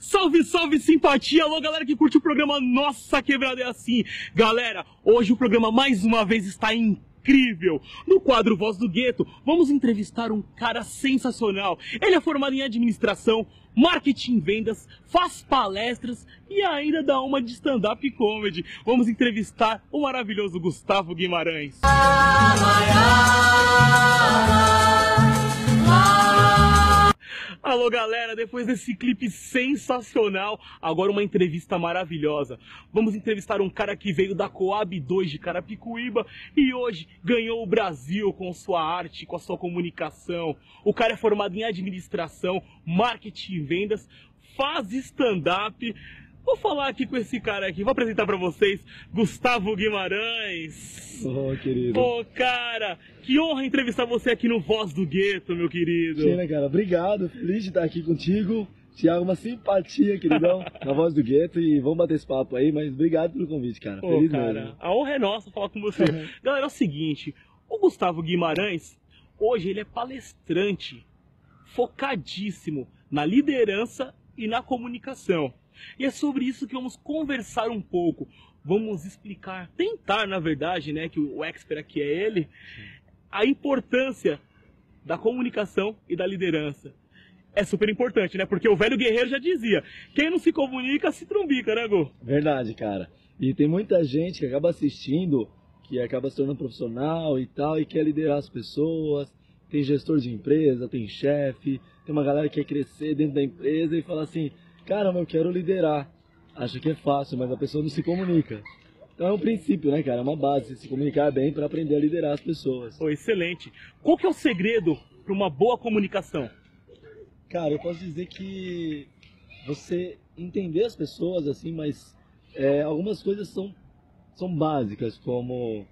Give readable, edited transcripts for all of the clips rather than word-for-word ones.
Salve, salve, simpatia! Alô, galera que curte o programa Nossa Quebrada é Assim. Galera, hoje o programa mais uma vez está incrível. No quadro Voz do Gueto, vamos entrevistar um cara sensacional. Ele é formado em administração, marketing, vendas, faz palestras e ainda dá uma de stand-up comedy. Vamos entrevistar o maravilhoso Gustavo Guimarães. Alô, galera, depois desse clipe sensacional, agora uma entrevista maravilhosa. Vamos entrevistar um cara que veio da Coab 2 de Carapicuíba e hoje ganhou o Brasil com sua arte, com a sua comunicação. O cara é formado em administração, marketing e vendas, faz stand-up. Vou falar aqui com esse cara aqui, vou apresentar pra vocês, Gustavo Guimarães. Oh, querido. Ô, cara, que honra entrevistar você aqui no Voz do Gueto, meu querido. Sim, né, cara? Obrigado, feliz de estar aqui contigo. Tiago, uma simpatia, queridão, na Voz do Gueto, e vamos bater esse papo aí, mas obrigado pelo convite, cara. Pô, Feliz cara, mesmo. a honra é nossa falar com você. Galera, é o seguinte, o Gustavo Guimarães, hoje ele é palestrante, focadíssimo na liderança e na comunicação. E é sobre isso que vamos conversar um pouco. Vamos explicar, tentar na verdade, né, que o expert aqui é ele, a importância da comunicação e da liderança. É super importante, né, porque o velho guerreiro já dizia, quem não se comunica se trumbica, né, Gu? Verdade, cara. E tem muita gente que acaba assistindo, que acaba se tornando profissional e tal, e quer liderar as pessoas. Tem gestor de empresa, tem chefe, tem uma galera que quer crescer dentro da empresa e fala assim, caramba, eu quero liderar. Acha que é fácil, mas a pessoa não se comunica. Então é um princípio, né, cara? É uma base, se comunicar bem para aprender a liderar as pessoas. Pô, excelente. Qual que é o segredo para uma boa comunicação? Cara, eu posso dizer que você entender as pessoas, assim, mas algumas coisas são básicas, como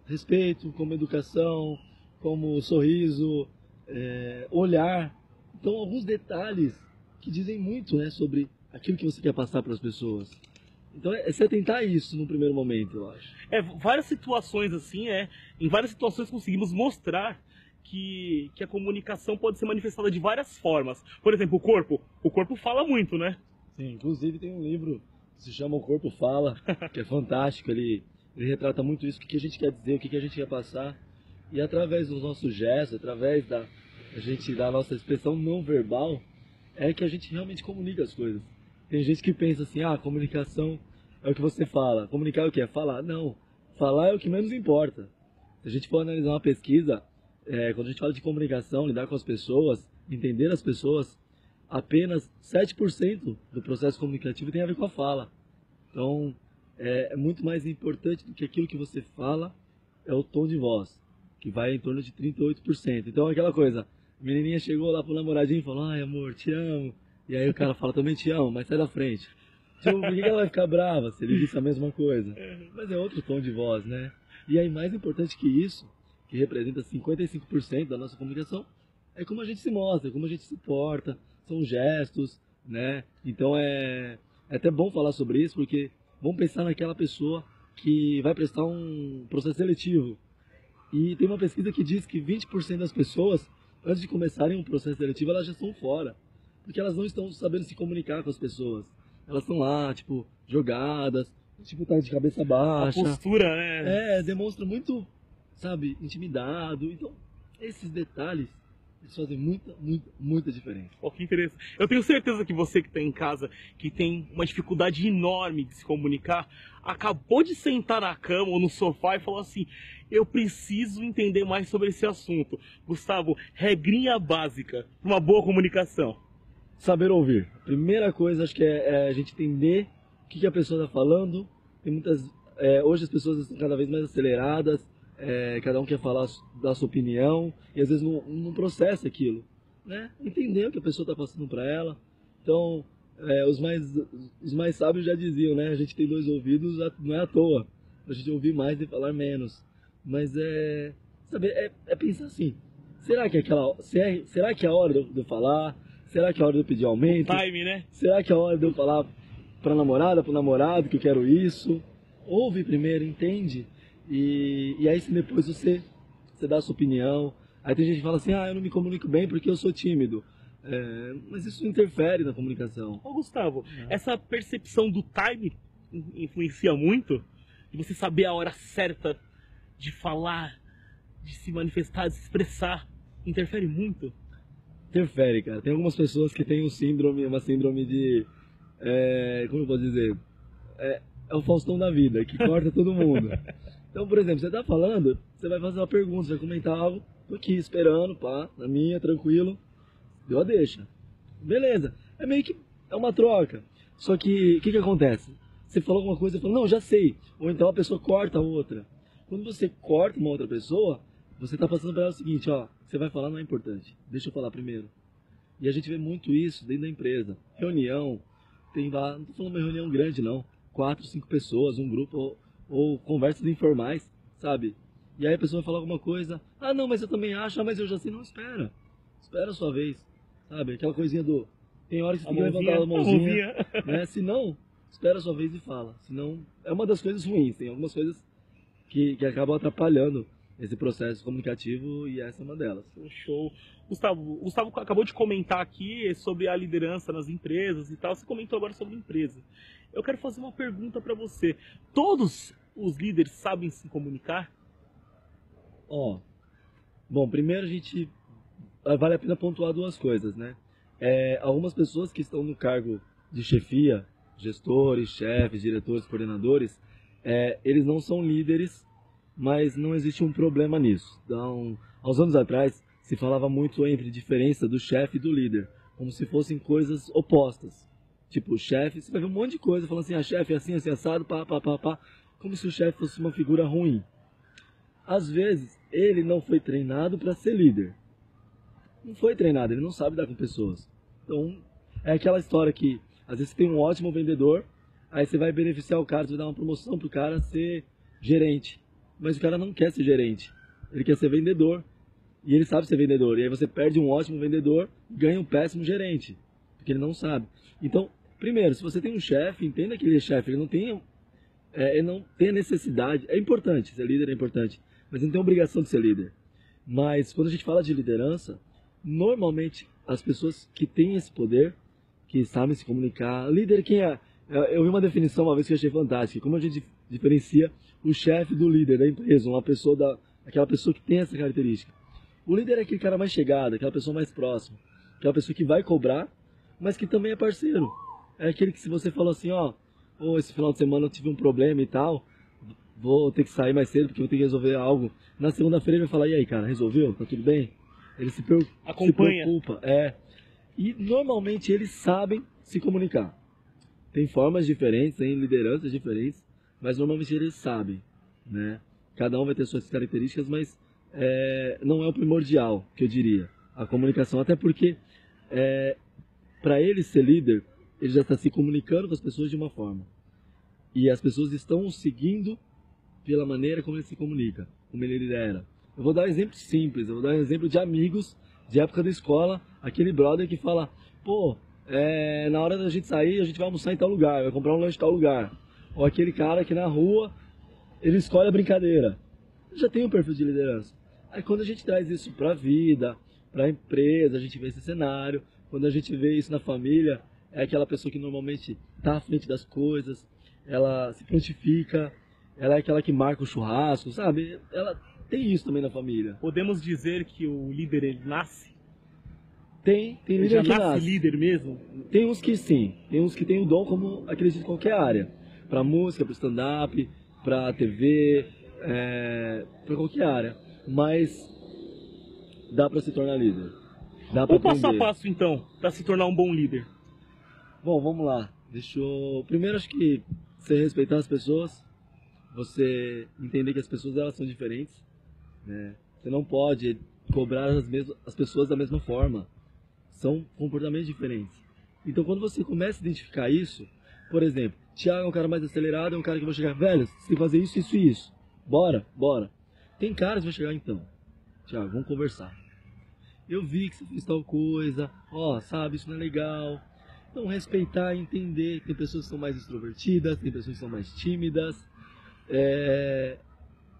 respeito, como educação, como sorriso, olhar. Então, alguns detalhes que dizem muito, né, sobre aquilo que você quer passar para as pessoas. Então é se atentar a isso no primeiro momento, eu acho. Várias situações assim, em várias situações conseguimos mostrar que a comunicação pode ser manifestada de várias formas. Por exemplo, o corpo fala muito, né? Sim, inclusive tem um livro que se chama O Corpo Fala, que é fantástico, ele retrata muito isso, o que a gente quer dizer, o que a gente quer passar. E através dos nossos gestos, através da nossa expressão não verbal, é que a gente realmente comunica as coisas. Tem gente que pensa assim, comunicação é o que você fala. Comunicar é o que? É falar. Não, falar é o que menos importa. Se a gente for analisar uma pesquisa, quando a gente fala de comunicação, lidar com as pessoas, entender as pessoas, apenas 7% do processo comunicativo tem a ver com a fala. Então, é muito mais importante do que aquilo que você fala, é o tom de voz, que vai em torno de 38%. Então, aquela coisa... A menininha chegou lá pro namoradinho e falou, ai amor, te amo. E aí o cara fala, também te amo, mas sai da frente. Tipo, por que ela vai ficar brava se ele disse a mesma coisa? Mas é outro tom de voz, né? E aí mais importante que isso, que representa 55% da nossa comunicação, é como a gente se mostra, como a gente se porta, são gestos, né? Então é até bom falar sobre isso, porque vamos pensar naquela pessoa que vai prestar um processo seletivo. E tem uma pesquisa que diz que 20% das pessoas, antes de começarem um processo seletivo, elas já estão fora. Porque elas não estão sabendo se comunicar com as pessoas. Elas estão lá, tipo, jogadas, tipo, tá de cabeça baixa. A postura, né? Demonstra muito, sabe, intimidado. Então, esses detalhes, eles fazem muita diferença. Pô, que interessante. Eu tenho certeza que você que está em casa, que tem uma dificuldade enorme de se comunicar, acabou de sentar na cama ou no sofá e falou assim, eu preciso entender mais sobre esse assunto. Gustavo, regrinha básica para uma boa comunicação. Saber ouvir. Primeira coisa, acho que é a gente entender o que a pessoa está falando. Tem hoje as pessoas estão cada vez mais aceleradas, cada um quer falar da sua opinião e às vezes não processa aquilo, né? Entender o que a pessoa está passando para ela. Então, os mais sábios já diziam, né? A gente tem 2 ouvidos, não é à toa, pra gente ouvir mais e falar menos. Mas saber, pensar assim, será que é a hora de eu falar? Será que é a hora de eu pedir aumento? O time, né? Será que é a hora de eu falar pra namorada, pro namorado que eu quero isso? Ouve primeiro, entende? E aí depois você dá a sua opinião. Aí tem gente que fala assim, eu não me comunico bem porque eu sou tímido. Mas isso interfere na comunicação. Ô Gustavo, essa percepção do time influencia muito? De você saber a hora certa de falar, de se manifestar, de se expressar, interfere muito? Interfere, cara. Tem algumas pessoas que têm uma síndrome de... como eu posso dizer? É o Faustão da vida, que corta todo mundo. Então, por exemplo, você tá falando, você vai fazer uma pergunta, você vai comentar algo, tô aqui esperando, pá, na minha, tranquilo, deu a deixa. Beleza. É meio que uma troca. Só que, o que acontece? Você falou alguma coisa, eu falo, não, já sei. Ou então a pessoa corta a outra. Quando você corta uma outra pessoa, você tá passando para ela o seguinte, ó, você vai falar não é importante, deixa eu falar primeiro. E a gente vê muito isso dentro da empresa. Reunião, tem lá, não tô falando uma reunião grande não, 4, 5 pessoas, um grupo, ou conversas informais, sabe? E aí a pessoa vai falar alguma coisa, ah não, mas eu também acho, ah, mas eu já sei, não, espera a sua vez, sabe? Aquela coisinha do, tem hora que você tem que levantar a mãozinha, né? Se não, espera a sua vez e fala, senão é uma das coisas ruins, tem algumas coisas que acabam atrapalhando esse processo comunicativo e essa é uma delas. Show. Gustavo acabou de comentar aqui sobre a liderança nas empresas e tal, você comentou agora sobre empresa. Eu quero fazer uma pergunta para você. Todos os líderes sabem se comunicar? Bom, primeiro a gente vale a pena pontuar duas coisas, né? Algumas pessoas que estão no cargo de chefia, gestores, chefes, diretores, coordenadores, eles não são líderes, mas não existe um problema nisso. Então, há uns anos atrás, se falava muito entre diferença do chefe e do líder, como se fossem coisas opostas. Tipo, o chefe, você vai ver um monte de coisa falando assim, chefe é assim, assim, assado, pá, como se o chefe fosse uma figura ruim. Às vezes, ele não foi treinado para ser líder. Não foi treinado, ele não sabe dar com pessoas. Então, é aquela história que, às vezes, você tem um ótimo vendedor, aí você vai beneficiar o cara, você vai dar uma promoção pro cara ser gerente. Mas o cara não quer ser gerente, ele quer ser vendedor. E ele sabe ser vendedor. E aí você perde um ótimo vendedor e ganha um péssimo gerente, porque ele não sabe. Então, primeiro, se você tem um chefe, entenda que ele é chefe, ele não tem a necessidade. É importante, ser líder é importante, mas ele não tem a obrigação de ser líder. Mas quando a gente fala de liderança, normalmente as pessoas que têm esse poder, que sabem se comunicar, líder quem é? Eu vi uma definição uma vez que eu achei fantástica, como a gente diferencia o chefe do líder da empresa, aquela pessoa que tem essa característica. O líder é aquele cara mais chegado, aquela pessoa mais próxima, aquela pessoa que vai cobrar, mas que também é parceiro. É aquele que se você falou assim, esse final de semana eu tive um problema e tal, vou ter que sair mais cedo porque eu tenho que resolver algo. Na segunda-feira ele vai falar, e aí cara, resolveu? Tá tudo bem? Ele se preocupa. E normalmente eles sabem se comunicar. Tem formas diferentes, tem lideranças diferentes, mas normalmente eles sabem, né? Cada um vai ter suas características, mas não é o primordial, que eu diria, a comunicação. Até porque, para ele ser líder, ele já está se comunicando com as pessoas de uma forma. E as pessoas estão o seguindo pela maneira como ele se comunica, como ele lidera. Eu vou dar um exemplo simples, eu vou dar um exemplo de amigos, de época da escola, aquele brother que fala, na hora da gente sair, a gente vai almoçar em tal lugar, vai comprar um lanche em tal lugar. Ou aquele cara que na rua, ele escolhe a brincadeira. Já tem um perfil de liderança. Aí quando a gente traz isso para a vida, para a empresa, a gente vê esse cenário. Quando a gente vê isso na família, é aquela pessoa que normalmente está à frente das coisas, ela se prontifica, ela é aquela que marca o churrasco, sabe? Ela tem isso também na família. Podemos dizer que o líder, ele nasce? Tem líder já que nasce líder mesmo? Tem uns que sim, tem uns que tem o dom, como acredito em qualquer área. Para música, para stand-up, para TV, para qualquer área. Mas dá para se tornar líder. Dá para aprender. Passo a passo então, para se tornar um bom líder? Bom, vamos lá. Primeiro acho que você respeitar as pessoas, você entender que as pessoas elas são diferentes, né? Você não pode cobrar as pessoas da mesma forma. São comportamentos diferentes. Então quando você começa a identificar isso, por exemplo, Thiago é um cara mais acelerado, é um cara que vai chegar, velho, você tem que fazer isso, isso e isso. Bora. Tem caras que vai chegar então, Thiago, vamos conversar. Eu vi que você fez tal coisa, sabe, isso não é legal. Então respeitar e entender, tem pessoas que são mais extrovertidas, tem pessoas que são mais tímidas.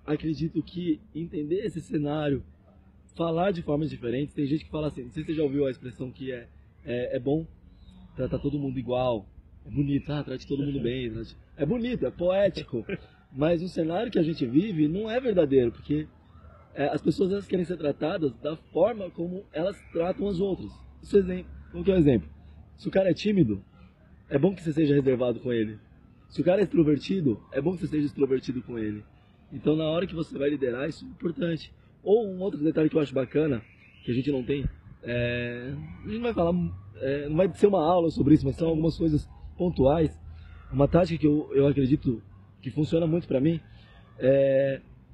Acredito que entender esse cenário, falar de formas diferentes, tem gente que fala assim, não sei se você já ouviu a expressão que é bom tratar todo mundo igual, é bonito, trate todo mundo bem, é bonito, é poético, mas o cenário que a gente vive não é verdadeiro, porque as pessoas elas querem ser tratadas da forma como elas tratam as outras. Como que é um exemplo? Se o cara é tímido, é bom que você seja reservado com ele. Se o cara é extrovertido, é bom que você seja extrovertido com ele. Então, na hora que você vai liderar, isso é importante. Ou um outro detalhe que eu acho bacana, que a gente não tem, a gente não vai falar, não vai ser uma aula sobre isso, mas são algumas coisas pontuais. Uma tática que eu acredito que funciona muito pra mim,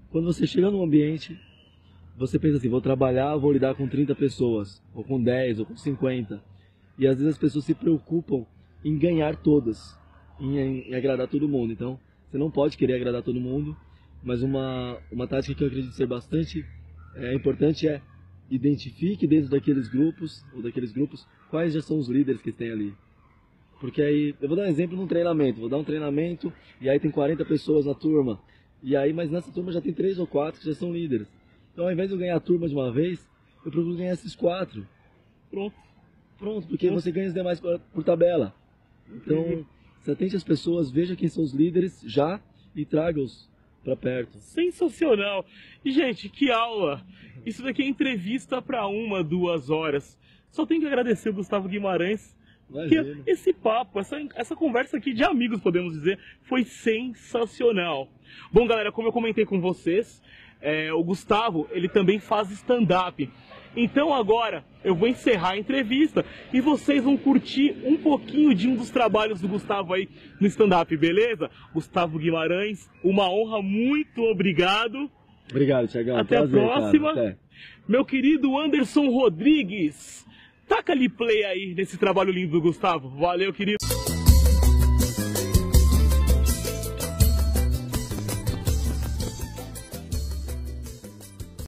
quando você chega num ambiente, você pensa assim, vou trabalhar, vou lidar com 30 pessoas, ou com 10, ou com 50. E às vezes as pessoas se preocupam em ganhar todas, em agradar todo mundo. Então, você não pode querer agradar todo mundo, mas uma tática que eu acredito ser bastante importante é identifique dentro daqueles grupos, quais já são os líderes que tem ali. Porque aí, eu vou dar um exemplo num treinamento, vou dar um treinamento e aí tem 40 pessoas na turma, e aí, mas nessa turma já tem 3 ou 4 que já são líderes. Então, ao invés de eu ganhar a turma de uma vez, eu procuro ganhar esses 4. Pronto, porque você ganha os demais por tabela. Então, se atente às pessoas, veja quem são os líderes já e traga-os para perto. Sensacional! E, gente, que aula! Isso daqui é entrevista para 1, 2 horas. Só tenho que agradecer o Gustavo Guimarães. Porque esse papo, essa conversa aqui de amigos, podemos dizer, foi sensacional. Bom, galera, como eu comentei com vocês, o Gustavo, ele também faz stand-up. Então agora eu vou encerrar a entrevista e vocês vão curtir um pouquinho de um dos trabalhos do Gustavo aí no stand-up, beleza? Gustavo Guimarães, uma honra, muito obrigado. Obrigado, Thiagão. Até a próxima. Até. Meu querido Anderson Rodrigues, taca ali play aí nesse trabalho lindo do Gustavo. Valeu, querido.